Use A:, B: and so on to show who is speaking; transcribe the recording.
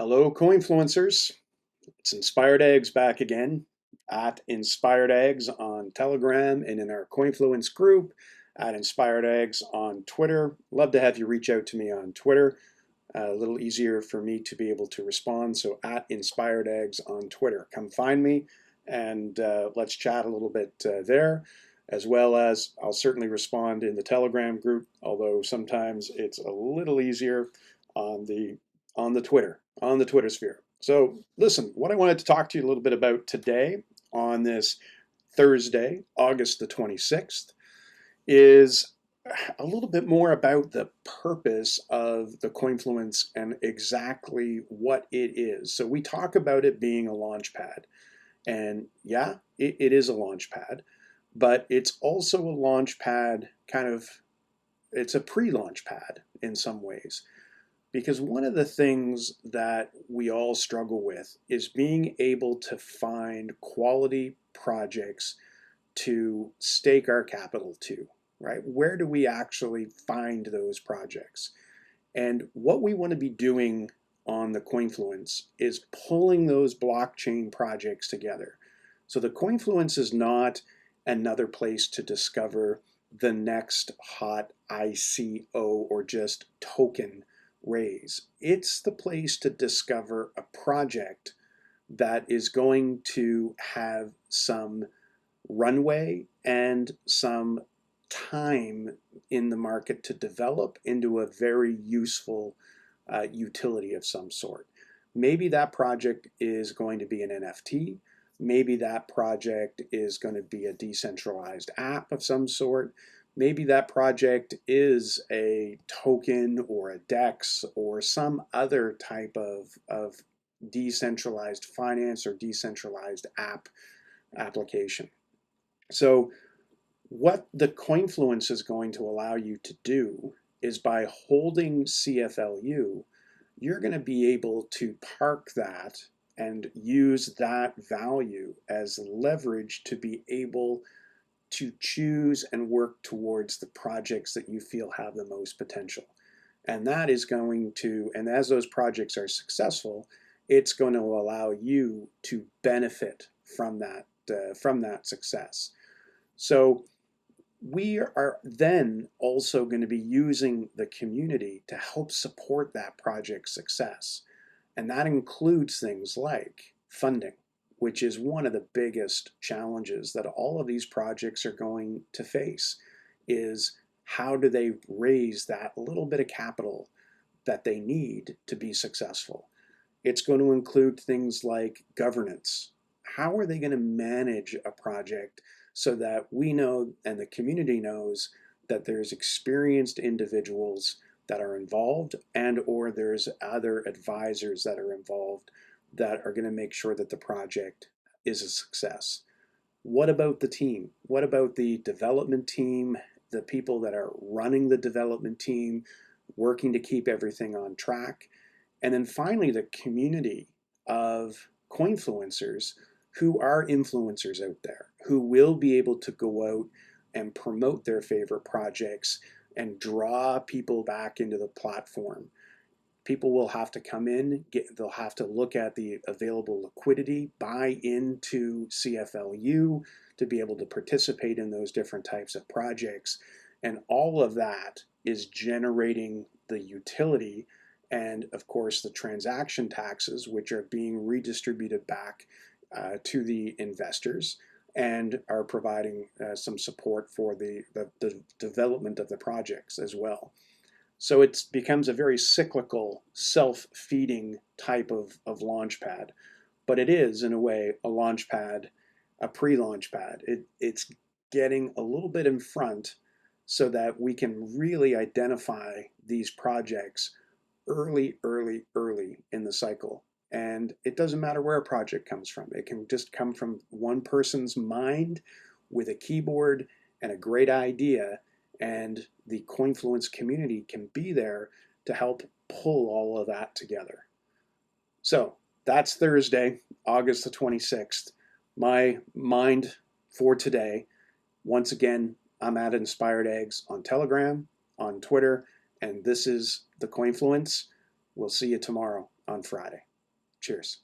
A: Hello, Coinfluencers. It's Inspired Eggs back again at Inspired Eggs on Telegram and in our Coinfluence group at Inspired Eggs on Twitter. Love to have you reach out to me on Twitter. A little easier for me to be able to respond. So at Inspired Eggs on Twitter. Come find me and let's chat a little bit there, as well as I'll certainly respond in the Telegram group, although sometimes it's a little easier on the Twitter sphere. So listen, what I wanted to talk to you a little bit about today on this Thursday, August the 26th, is a little bit more about the purpose of the Coinfluence and exactly what it is. So we talk about it being a launch pad. And yeah, it is a launch pad, but it's also a launch pad it's a pre-launch pad in some ways. Because one of the things that we all struggle with is being able to find quality projects to stake our capital to, right? Where do we actually find those projects? And what we want to be doing on the Coinfluence is pulling those blockchain projects together. So the Coinfluence is not another place to discover the next hot ICO or just token raise. It's the place to discover a project that is going to have some runway and some time in the market to develop into a very useful utility of some sort. Maybe that project is going to be an NFT. Maybe that project is going to be a decentralized app of some sort. Maybe that project is a token or a DEX or some other type of decentralized finance or decentralized application. So what the Coinfluence is going to allow you to do is by holding CFLU, you're going to be able to park that and use that value as leverage to be able to choose and work towards the projects that you feel have the most potential. And that is going to, and as those projects are successful, it's going to allow you to benefit from that success. So we are then also going to be using the community to help support that project's success. And that includes things like funding, which is one of the biggest challenges that all of these projects are going to face, is how do they raise that little bit of capital that they need to be successful? It's going to include things like governance. How are they going to manage a project so that we know and the community knows that there's experienced individuals that are involved and or there's other advisors that are involved that are going to make sure that the project is a success? What about the team? What about the development team, the people that are running the development team, working to keep everything on track? And then finally, the community of Coinfluencers who are influencers out there, who will be able to go out and promote their favorite projects and draw people back into the platform. People will have to come in, they'll have to look at the available liquidity, buy into CFLU to be able to participate in those different types of projects. And all of that is generating the utility and, of course, the transaction taxes, which are being redistributed back to the investors and are providing some support for the development of the projects as well. So it becomes a very cyclical, self-feeding type of launch pad. But it is, in a way, a launch pad, a pre-launch pad. It's getting a little bit in front so that we can really identify these projects early in the cycle. And it doesn't matter where a project comes from. It can just come from one person's mind with a keyboard and a great idea, and the Coinfluence community can be there to help pull all of that together. So that's Thursday, August the 26th. My mind for today. Once again, I'm at Inspired Eggs on Telegram, on Twitter, and this is the Coinfluence. We'll see you tomorrow on Friday. Cheers.